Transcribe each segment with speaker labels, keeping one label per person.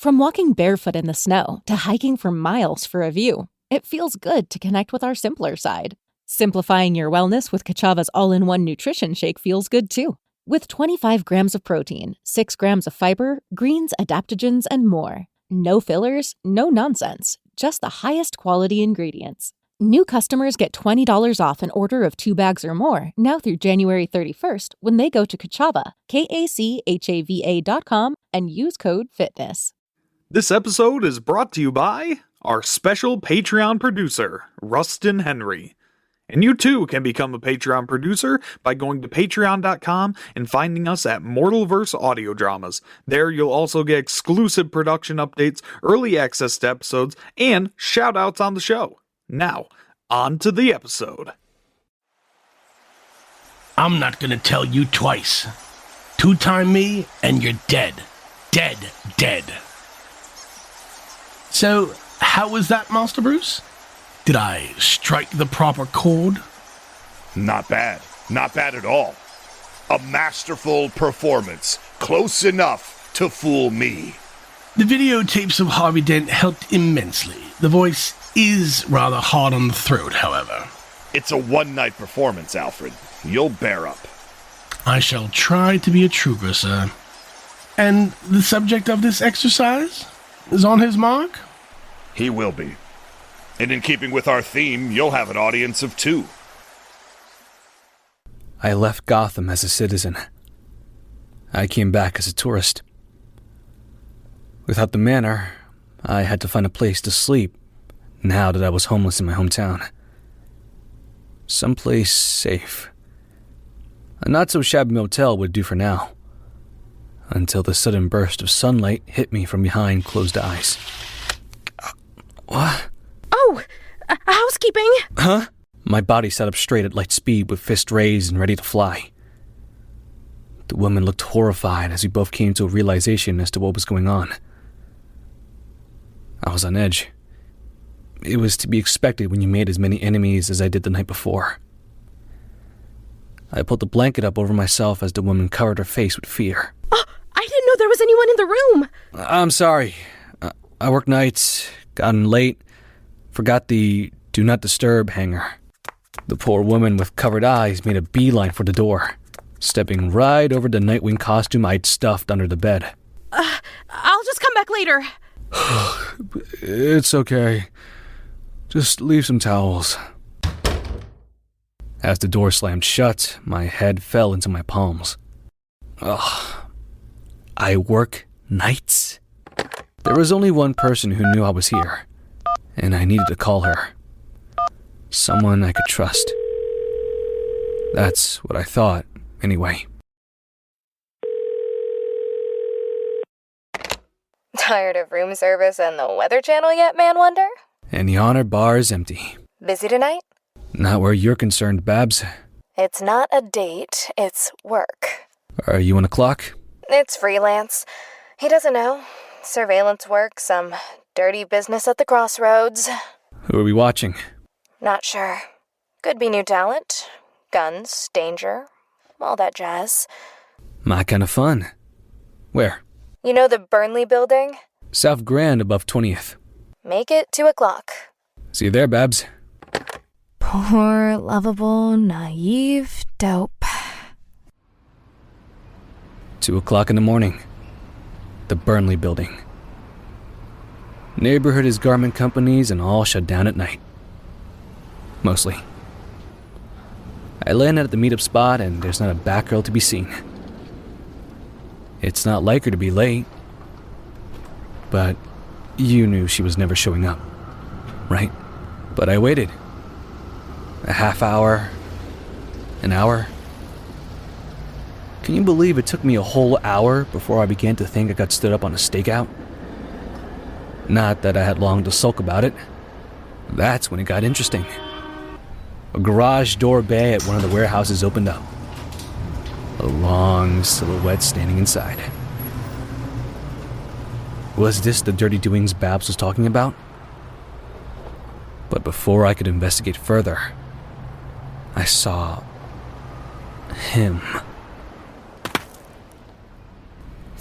Speaker 1: From walking barefoot in the snow to hiking for miles for a view, it feels good to connect with our simpler side. Simplifying your wellness with Kachava's all-in-one nutrition shake feels good too. With 25 grams of protein, 6 grams of fiber, greens, adaptogens, and more. No fillers, no nonsense, just the highest quality ingredients. New customers get $20 off an order of 2 bags or more now through January 31st when they go to Kachava, KACHAVA.com, and use code FITNESS.
Speaker 2: This episode is brought to you by our special Patreon producer, Rustin Henry. And you too can become a Patreon producer by going to patreon.com and finding us at Mortalverse Audio Dramas. There you'll also get exclusive production updates, early access to episodes, and shout-outs on the show. Now, on to the episode.
Speaker 3: I'm not gonna tell you twice. Two-time me, and you're dead. Dead. So, how was that, Master Bruce? Did I strike the proper chord?
Speaker 4: Not bad. Not bad at all. A masterful performance. Close enough to fool me.
Speaker 3: The videotapes of Harvey Dent helped immensely. The voice is rather hard on the throat, however.
Speaker 4: It's a one-night performance, Alfred. You'll bear up.
Speaker 3: I shall try to be a trooper, sir. And the subject of this exercise is on his mark?
Speaker 4: He will be. And in keeping with our theme, you'll have an audience of 2.
Speaker 5: I left Gotham as a citizen. I came back as a tourist. Without the manor, I had to find a place to sleep now that I was homeless in my hometown. Someplace safe. A not-so-shabby motel would do for now, until the sudden burst of sunlight hit me from behind closed eyes. What?
Speaker 6: Oh, housekeeping!
Speaker 5: Huh? My body sat up straight at light speed with fist raised and ready to fly. The woman looked horrified as we both came to a realization as to what was going on. I was on edge. It was to be expected when you made as many enemies as I did the night before. I pulled the blanket up over myself as the woman covered her face with fear.
Speaker 6: Oh, I didn't know there was anyone in the room!
Speaker 5: I'm sorry. I work nights, gotten late, forgot the do not disturb hanger. The poor woman with covered eyes made a beeline for the door, stepping right over the Nightwing costume I'd stuffed under the bed.
Speaker 6: I'll just come back later.
Speaker 5: It's okay. Just leave some towels. As the door slammed shut, my head fell into my palms. Ugh. I work nights? There was only one person who knew I was here, and I needed to call her. Someone I could trust. That's what I thought, anyway.
Speaker 7: Tired of room service and the Weather Channel yet, Man Wonder?
Speaker 5: And the honor bar is empty.
Speaker 7: Busy tonight?
Speaker 5: Not where you're concerned, Babs.
Speaker 7: It's not a date, it's work.
Speaker 5: Are you on the clock?
Speaker 7: It's freelance. He doesn't know. Surveillance work, some dirty business at the crossroads.
Speaker 5: Who are we watching?
Speaker 7: Not sure. Could be new talent. Guns, danger, all that jazz.
Speaker 5: My kind of fun. Where?
Speaker 7: You know the Burnley building?
Speaker 5: South Grand above 20th.
Speaker 7: Make it 2 o'clock.
Speaker 5: See you there, Babs.
Speaker 7: Poor, lovable, naive dope.
Speaker 5: 2 o'clock in the morning. The Burnley building. Neighborhood is garment companies and all shut down at night. Mostly. I landed at the meetup spot and there's not a Batgirl to be seen. It's not like her to be late. But you knew she was never showing up, right? But I waited. A half hour. An hour. Can you believe it took me a whole hour before I began to think I got stood up on a stakeout? Not that I had long to sulk about it. That's when it got interesting. A garage door bay at one of the warehouses opened up. A long silhouette standing inside. Was this the dirty doings Babs was talking about? But before I could investigate further, I saw him.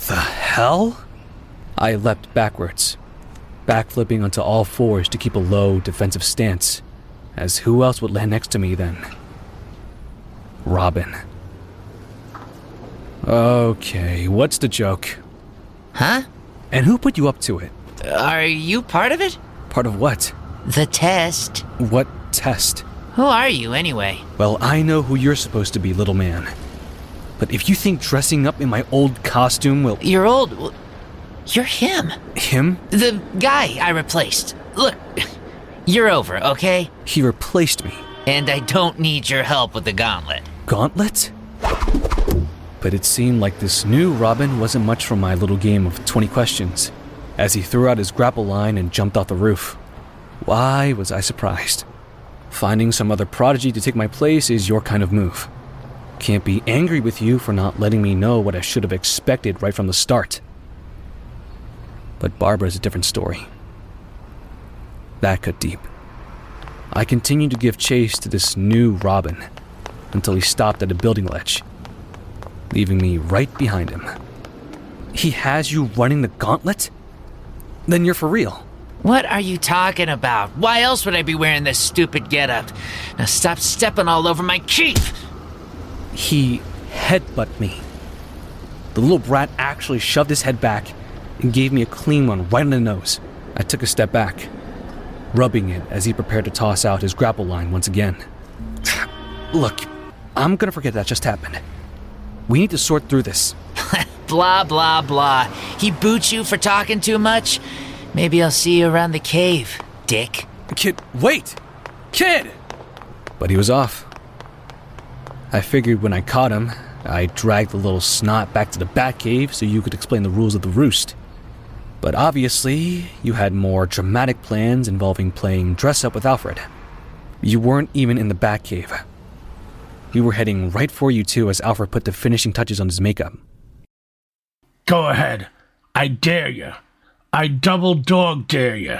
Speaker 5: The hell? I leapt backwards, backflipping onto all fours to keep a low defensive stance, as who else would land next to me then? Robin. Okay, what's the joke?
Speaker 8: Huh?
Speaker 5: And who put you up to it?
Speaker 8: Are you part of it?
Speaker 5: Part of what?
Speaker 8: The test.
Speaker 5: What test?
Speaker 8: Who are you, anyway?
Speaker 5: Well, I know who you're supposed to be, little man. But if you think dressing up in my old costume will...
Speaker 8: You're old. Well, you're him.
Speaker 5: Him?
Speaker 8: The guy I replaced. Look, you're over, okay?
Speaker 5: He replaced me.
Speaker 8: And I don't need your help with the gauntlet.
Speaker 5: Gauntlet? But it seemed like this new Robin wasn't much from my little game of 20 questions, as he threw out his grapple line and jumped off the roof. Why was I surprised? Finding some other prodigy to take my place is your kind of move. Can't be angry with you for not letting me know what I should have expected right from the start. But Barbara's a different story. That cut deep. I continued to give chase to this new Robin until he stopped at a building ledge, leaving me right behind him. He has you running the gauntlet? Then you're for real.
Speaker 8: What are you talking about? Why else would I be wearing this stupid getup? Now stop stepping all over my chief!
Speaker 5: He headbutted me. The little brat actually shoved his head back and gave me a clean one right on the nose. I took a step back, rubbing it as he prepared to toss out his grapple line once again. Look, I'm gonna forget that just happened. We need to sort through this.
Speaker 8: Blah, blah, blah. He boots you for talking too much? Maybe I'll see you around the cave, dick.
Speaker 5: Kid, wait! Kid! But he was off. I figured when I caught him, I'd drag the little snot back to the Batcave so you could explain the rules of the roost. But obviously, you had more dramatic plans involving playing dress-up with Alfred. You weren't even in the Batcave. We were heading right for you two as Alfred put the finishing touches on his makeup.
Speaker 3: Go ahead. I dare you. I double dog dare you.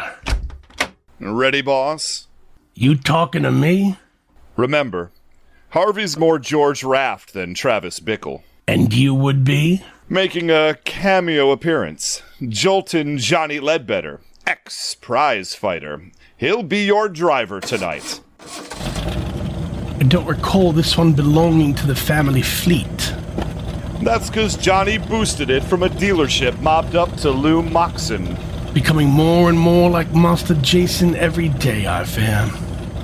Speaker 4: Ready, boss?
Speaker 3: You talking to me?
Speaker 4: Remember, Harvey's more George Raft than Travis Bickle.
Speaker 3: And you would be?
Speaker 4: Making a cameo appearance. Joltin' Johnny Ledbetter, ex-prize fighter. He'll be your driver tonight.
Speaker 3: I don't recall this one belonging to the family fleet.
Speaker 4: That's because Johnny boosted it from a dealership mobbed up to Lou Moxon.
Speaker 3: Becoming more and more like Master Jason every day, I fear.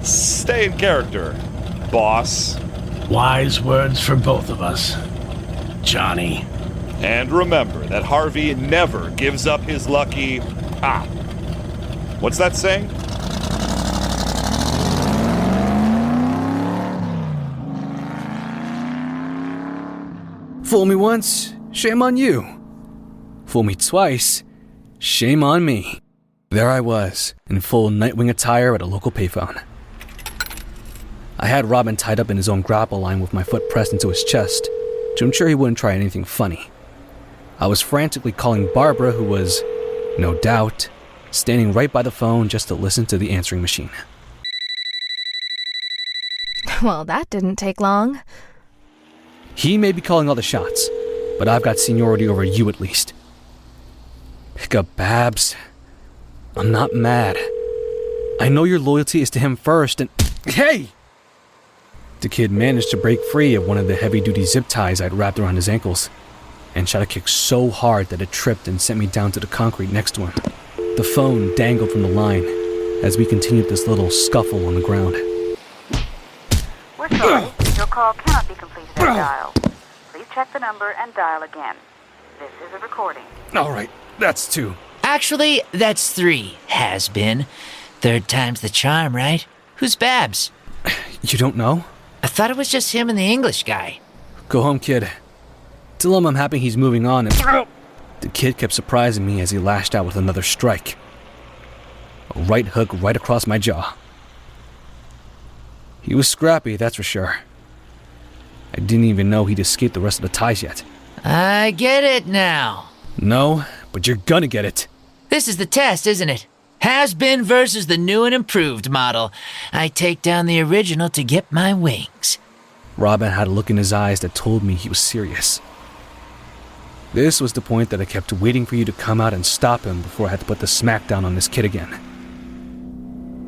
Speaker 4: Stay in character, boss.
Speaker 3: Wise words for both of us, Johnny.
Speaker 4: And remember that Harvey never gives up his lucky... What's that saying?
Speaker 5: Fool me once, shame on you. Fool me twice, shame on me. There I was, in full Nightwing attire at a local payphone. I had Robin tied up in his own grapple line with my foot pressed into his chest to ensure he wouldn't try anything funny. I was frantically calling Barbara, who was, no doubt, standing right by the phone just to listen to the answering machine.
Speaker 7: Well, that didn't take long.
Speaker 5: He may be calling all the shots, but I've got seniority over you at least. Pick up, Babs. I'm not mad. I know your loyalty is to him first, and... Hey! The kid managed to break free of one of the heavy-duty zip ties I'd wrapped around his ankles, and shot a kick so hard that it tripped and sent me down to the concrete next to him. The phone dangled from the line as we continued this little scuffle on the ground.
Speaker 9: We're sorry, your call cannot be completed as dialed. Please check the number and dial again. This is a recording.
Speaker 5: All right, that's 2.
Speaker 8: Actually, that's 3, has been. 3rd time's the charm, right? Who's Babs?
Speaker 5: You don't know?
Speaker 8: I thought it was just him and the English guy.
Speaker 5: Go home, kid. Tell him I'm happy he's moving on and... The kid kept surprising me as he lashed out with another strike. A right hook right across my jaw. He was scrappy, that's for sure. I didn't even know he'd escaped the rest of the ties yet.
Speaker 8: I get it now.
Speaker 5: No, but you're gonna get it.
Speaker 8: This is the test, isn't it? Has been versus the new and improved model. I take down the original to get my wings.
Speaker 5: Robin had a look in his eyes that told me he was serious. This was the point that I kept waiting for you to come out and stop him before I had to put the smackdown on this kid again.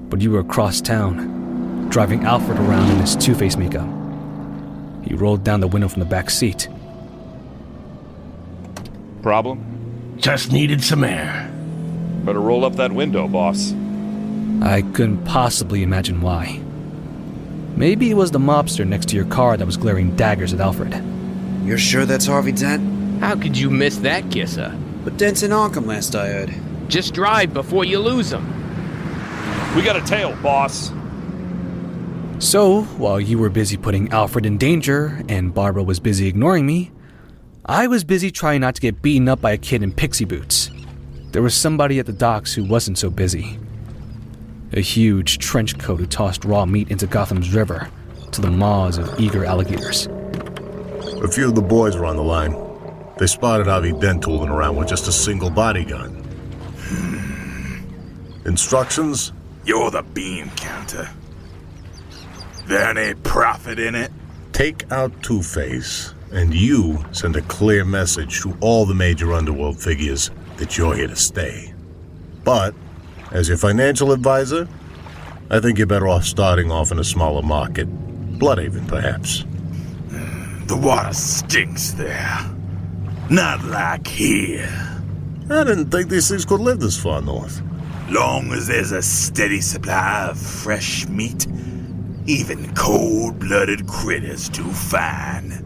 Speaker 5: But you were across town, driving Alfred around in his Two-Face makeup. He rolled down the window from the back seat.
Speaker 4: Problem?
Speaker 3: Just needed some air.
Speaker 4: Better roll up that window, boss.
Speaker 5: I couldn't possibly imagine why. Maybe it was the mobster next to your car that was glaring daggers at Alfred.
Speaker 10: You're sure that's Harvey Dent?
Speaker 11: How could you miss that kisser?
Speaker 10: But Dent's in Arkham last I heard.
Speaker 11: Just drive before you lose him.
Speaker 4: We got a tail, boss.
Speaker 5: So, while you were busy putting Alfred in danger and Barbara was busy ignoring me, I was busy trying not to get beaten up by a kid in pixie boots. There was somebody at the docks who wasn't so busy. A huge trench coat who tossed raw meat into Gotham's river to the maws of eager alligators.
Speaker 12: A few of the boys were on the line. They spotted Harvey Dent tooling around with just a single body gun. Instructions?
Speaker 13: You're the bean counter. There any profit in it?
Speaker 12: Take out Two-Face, and you send a clear message to all the major underworld figures that you're here to stay. But, as your financial advisor, I think you're better off starting off in a smaller market. Bloodhaven, perhaps.
Speaker 13: The water stinks there. Not like here.
Speaker 12: I didn't think these things could live this far north.
Speaker 13: Long as there's a steady supply of fresh meat, even cold-blooded critters do fine.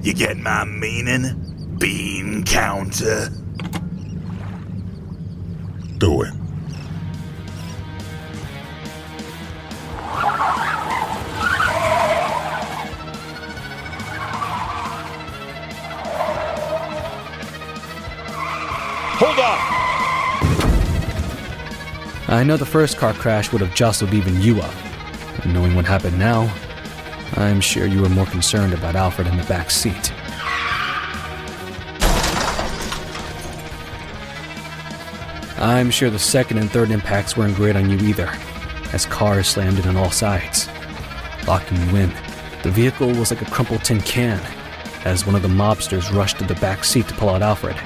Speaker 13: You get my meaning, bean counter?
Speaker 12: Do it.
Speaker 4: Hold on!
Speaker 5: I know the first car crash would have jostled even you up. And knowing what happened now, I'm sure you were more concerned about Alfred in the back seat. I'm sure the second and third impacts weren't great on you either, as cars slammed in on all sides, locking you in. The vehicle was like a crumpled tin can, as one of the mobsters rushed to the back seat to pull out Alfred,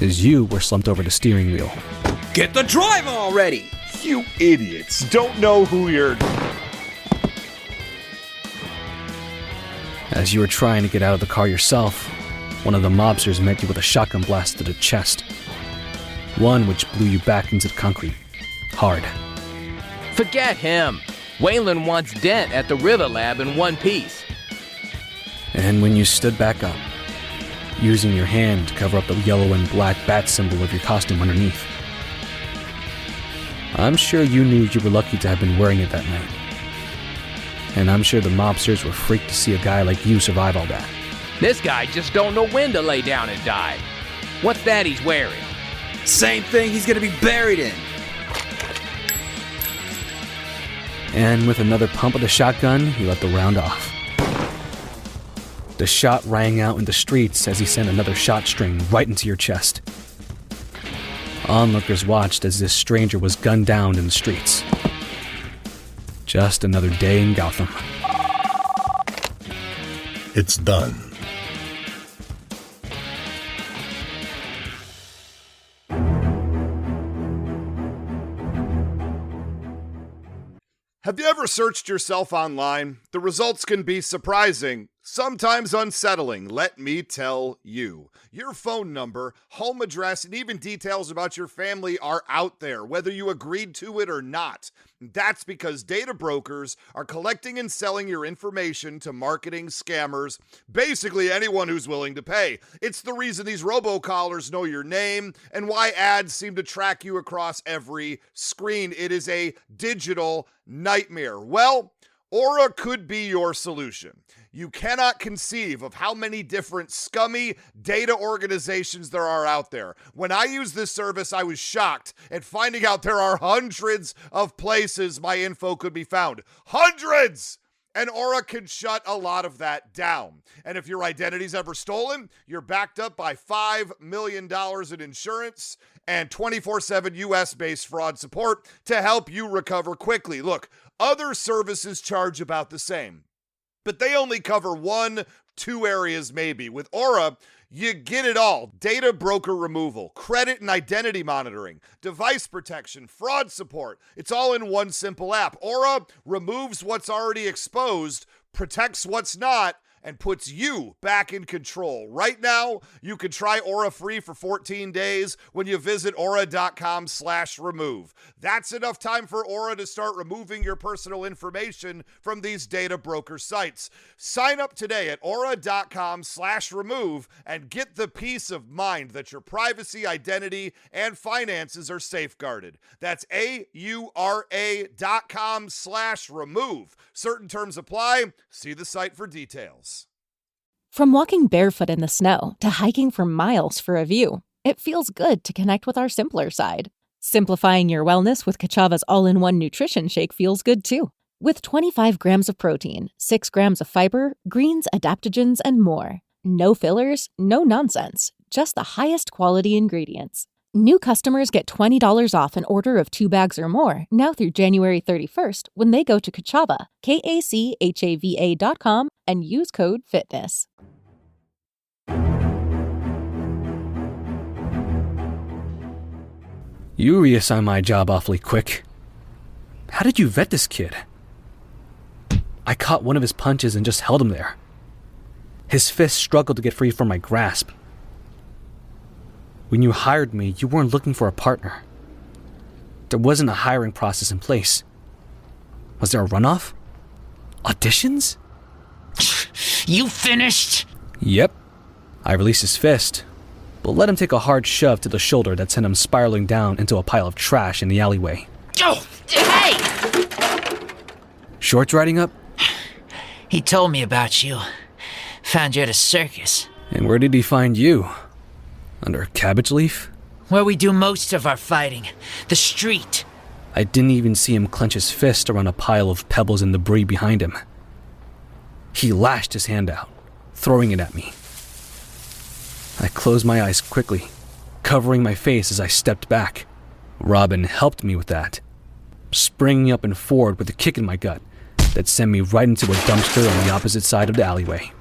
Speaker 5: as you were slumped over the steering wheel.
Speaker 10: Get the driver already!
Speaker 4: You idiots don't know who you're...
Speaker 5: As you were trying to get out of the car yourself, one of the mobsters met you with a shotgun blast to the chest. One which blew you back into the concrete. Hard.
Speaker 11: Forget him. Wayland wants Dent at the River Lab in one piece.
Speaker 5: And when you stood back up, using your hand to cover up the yellow and black bat symbol of your costume underneath, I'm sure you knew you were lucky to have been wearing it that night. And I'm sure the mobsters were freaked to see a guy like you survive all that.
Speaker 11: This guy just don't know when to lay down and die. What's that he's wearing?
Speaker 10: Same thing he's gonna be buried in.
Speaker 5: And with another pump of the shotgun, he let the round off. The shot rang out in the streets as he sent another shot string right into your chest. Onlookers watched as this stranger was gunned down in the streets. Just another day in Gotham.
Speaker 12: It's done.
Speaker 4: Have you ever searched yourself online? The results can be surprising, sometimes unsettling, let me tell you. Your phone number, home address, and even details about your family are out there, whether you agreed to it or not. That's because data brokers are collecting and selling your information to marketing scammers, basically anyone who's willing to pay. It's the reason these robocallers know your name and why ads seem to track you across every screen. It is a digital nightmare. Well, Aura could be your solution. You cannot conceive of how many different scummy data organizations there are out there. When I used this service, I was shocked at finding out there are hundreds of places my info could be found. Hundreds! And Aura can shut a lot of that down. And if your identity's ever stolen, you're backed up by $5 million in insurance and 24/7 US-based fraud support to help you recover quickly. Look, other services charge about the same, but they only cover 1-2 areas maybe. With Aura, You get it all. Data broker removal, credit and identity monitoring, device protection, fraud support. It's all in one simple app. Aura removes what's already exposed, protects what's not, and puts you back in control. Right now, you can try Aura free for 14 days when you visit aura.com/remove. That's enough time for Aura to start removing your personal information from these data broker sites. Sign up today at aura.com/remove and get the peace of mind that your privacy, identity, and finances are safeguarded. That's aura.com/remove. Certain terms apply. See the site for details.
Speaker 1: From walking barefoot in the snow to hiking for miles for a view, it feels good to connect with our simpler side. Simplifying your wellness with Kachava's all-in-one nutrition shake feels good too. With 25 grams of protein, 6 grams of fiber, greens, adaptogens, and more. No fillers, no nonsense, just the highest quality ingredients. New customers get $20 off an order of 2 bags or more now through January 31st when they go to Kachava, KACHAVA.com, and use code FITNESS.
Speaker 5: You reassigned my job awfully quick. How did you vet this kid? I caught one of his punches and just held him there. His fist struggled to get free from my grasp. When you hired me, you weren't looking for a partner. There wasn't a hiring process in place. Was there a runoff? Auditions?
Speaker 8: You finished?
Speaker 5: Yep. I released his fist, but let him take a hard shove to the shoulder that sent him spiraling down into a pile of trash in the alleyway.
Speaker 8: Oh, hey!
Speaker 5: Shorts riding up?
Speaker 8: He told me about you. Found you at a circus.
Speaker 5: And where did he find you? Under a cabbage leaf?
Speaker 8: Where we do most of our fighting. The street.
Speaker 5: I didn't even see him clench his fist around a pile of pebbles and debris behind him. He lashed his hand out, throwing it at me. I closed my eyes quickly, covering my face as I stepped back. Robin helped me with that, springing up and forward with a kick in my gut that sent me right into a dumpster on the opposite side of the alleyway.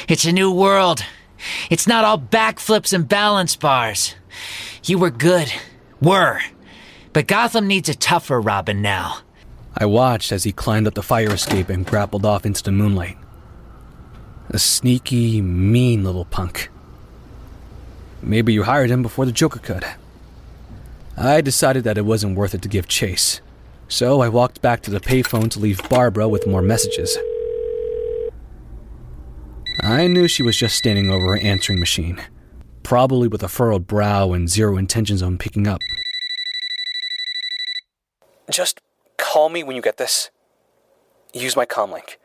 Speaker 8: It's a new world. It's not all backflips and balance bars. You were good. But Gotham needs a tougher Robin now.
Speaker 5: I watched as he climbed up the fire escape and grappled off into the moonlight. A sneaky, mean little punk. Maybe you hired him before the Joker could. I decided that it wasn't worth it to give chase, so I walked back to the payphone to leave Barbara with more messages. I knew she was just standing over her answering machine, probably with a furrowed brow and zero intentions on picking up. Just call me when you get this. Use my comm link.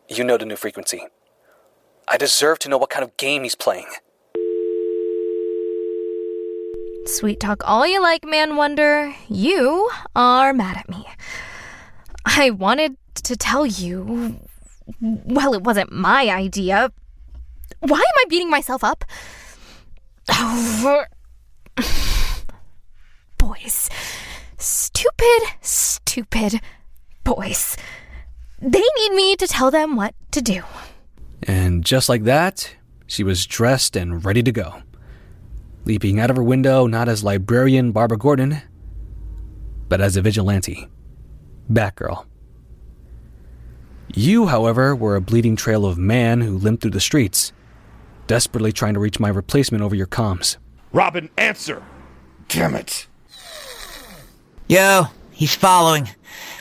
Speaker 5: You know the new frequency. I deserve to know what kind of game he's playing.
Speaker 7: Sweet talk all you like, Man Wonder. You are mad at me. I wanted to tell you... Well, it wasn't my idea. Why am I beating myself up? Over... Boys. Stupid boys. They need me to tell them what to do.
Speaker 5: And just like that, she was dressed and ready to go. Leaping out of her window not as librarian Barbara Gordon, but as a vigilante. Batgirl. You, however, were a bleeding trail of man who limped through the streets, desperately trying to reach my replacement over your comms.
Speaker 13: Robin, answer! Damn it!
Speaker 8: Yo, he's following,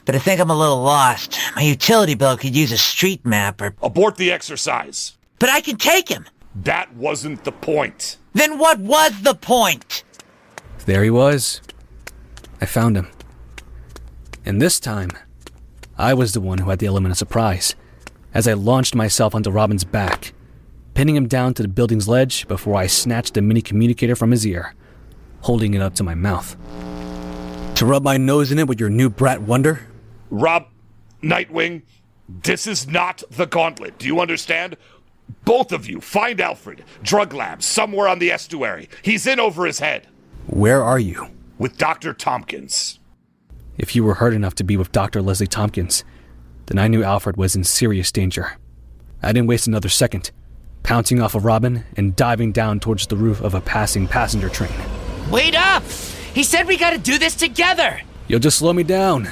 Speaker 8: but I think I'm a little lost. My utility bill could use a street map or...
Speaker 13: Abort the exercise!
Speaker 8: But I can take him!
Speaker 13: That wasn't the point.
Speaker 8: Then what was the point?
Speaker 5: There he was. I found him. And this time, I was the one who had the element of surprise, as I launched myself onto Robin's back, pinning him down to the building's ledge before I snatched the mini communicator from his ear, holding it up to my mouth. To rub my nose in it with your new brat wonder?
Speaker 13: Nightwing, this is not the Gauntlet. Do you understand? Both of you, find Alfred. Drug lab, somewhere on the estuary. He's in over his head.
Speaker 5: Where are you?
Speaker 13: With Dr. Tompkins.
Speaker 5: If you were hurt enough to be with Dr. Leslie Tompkins, then I knew Alfred was in serious danger. I didn't waste another second. pouncing off of Robin and diving down towards the roof of a passing passenger train.
Speaker 8: Wait up! He said we gotta do this together!
Speaker 5: You'll just slow me down.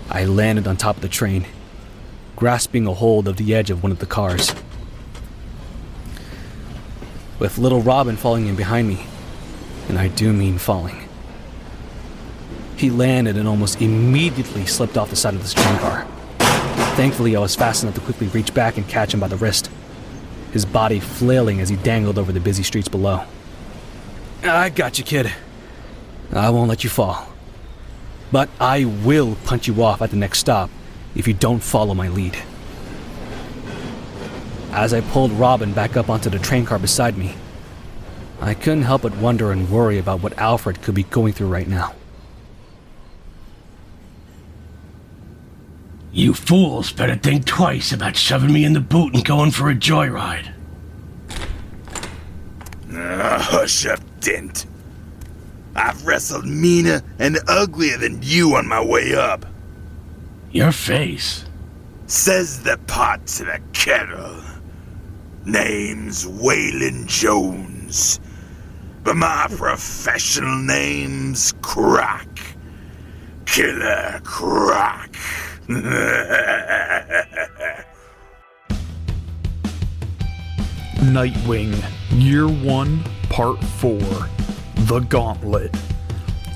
Speaker 5: I landed on top of the train, grasping a hold of the edge of one of the cars, with little Robin falling in behind me, and I do mean falling. He landed and almost immediately slipped off the side of this train car. Thankfully, I was fast enough to quickly reach back and catch him by the wrist, his body flailing as he dangled over the busy streets below. I got you, kid. I won't let you fall. But I will punch you off at the next stop if you don't follow my lead. As I pulled Robin back up onto the train car beside me, I couldn't help but wonder and worry about what Alfred could be going through right now.
Speaker 3: You fools better think twice about shoving me in the boot and going for a joyride.
Speaker 13: Hush up, Dent. I've wrestled meaner and uglier than you on my way up.
Speaker 3: Your face.
Speaker 13: Says the pot to the kettle. Name's Waylon Jones. But my professional name's Croc. Killer Croc.
Speaker 2: Nightwing, Year 1, Part 4, The Gauntlet.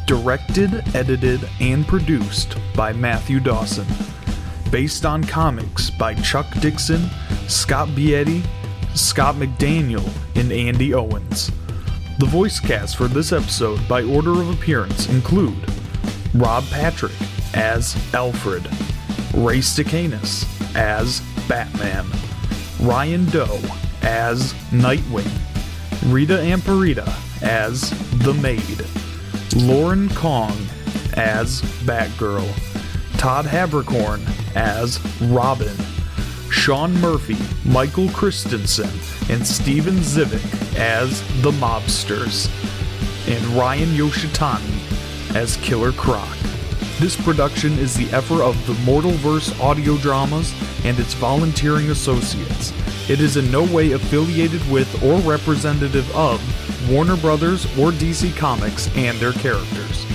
Speaker 2: Directed, edited, and produced by Matthew Dawson. Based on comics by Chuck Dixon, Scott Bietti, Scott McDaniel, and Andy Owens. The voice cast for this episode by order of appearance include Rob Patrick as Alfred, Ray Stacanis as Batman, Ryan Doe as Nightwing, Rita Amparita as The Maid, Lauren Kong as Batgirl, Todd Habercorn as Robin, Sean Murphy, Michael Christensen, and Steven Zivick as the Mobsters, and Ryan Yoshitani as Killer Croc. This production is the effort of the Mortalverse Audio Dramas and its volunteering associates. It is in no way affiliated with or representative of Warner Brothers or DC Comics and their characters.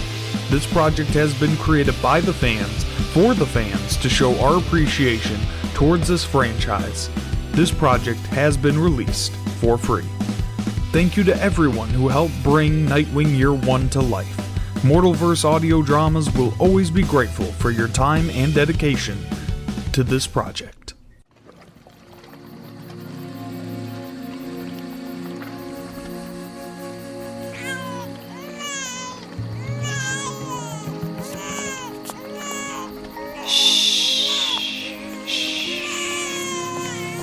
Speaker 2: This project has been created by the fans, for the fans, to show our appreciation towards this franchise. This project has been released for free. Thank you to everyone who helped bring Nightwing Year 1 to life. Mortalverse Audio Dramas will always be grateful for your time and dedication to this project.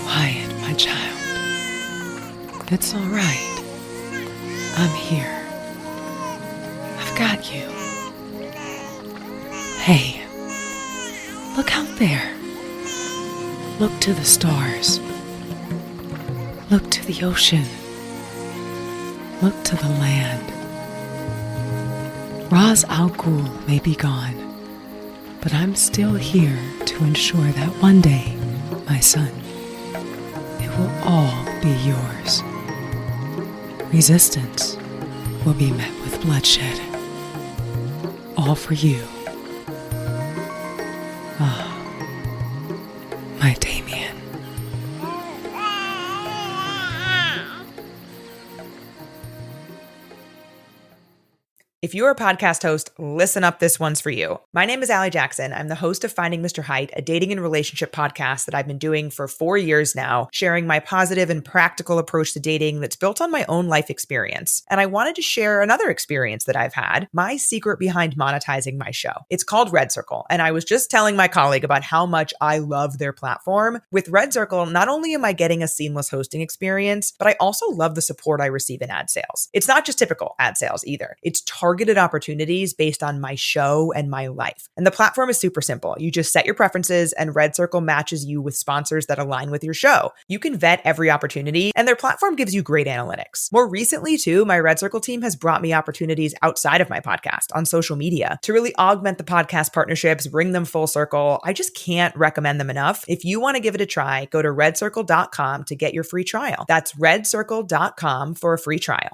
Speaker 14: Quiet, my child. It's all right. I'm here. I've got you. Hey, look out there. Look to the stars. Look to the ocean. Look to the land. Ra's al Ghul may be gone, but I'm still here to ensure that one day, my son, it will all be yours. Resistance will be met with bloodshed. All for you. Ah, my Damien.
Speaker 15: If you're a podcast host, listen up, this one's for you. My name is Allie Jackson. I'm the host of Finding Mr. Height, a dating and relationship podcast that I've been doing for 4 years now, sharing my positive and practical approach to dating that's built on my own life experience. And I wanted to share another experience that I've had, my secret behind monetizing my show. It's called Red Circle, and I was just telling my colleague about how much I love their platform. With Red Circle, not only am I getting a seamless hosting experience, but I also love the support I receive in ad sales. It's not just typical ad sales either. It's targeted targeted opportunities based on my show and my life. And the platform is super simple. You just set your preferences and Red Circle matches you with sponsors that align with your show. You can vet every opportunity and their platform gives you great analytics. More recently too, my Red Circle team has brought me opportunities outside of my podcast on social media to really augment the podcast partnerships, bring them full circle. I just can't recommend them enough. If you want to give it a try, go to redcircle.com to get your free trial. That's redcircle.com for a free trial.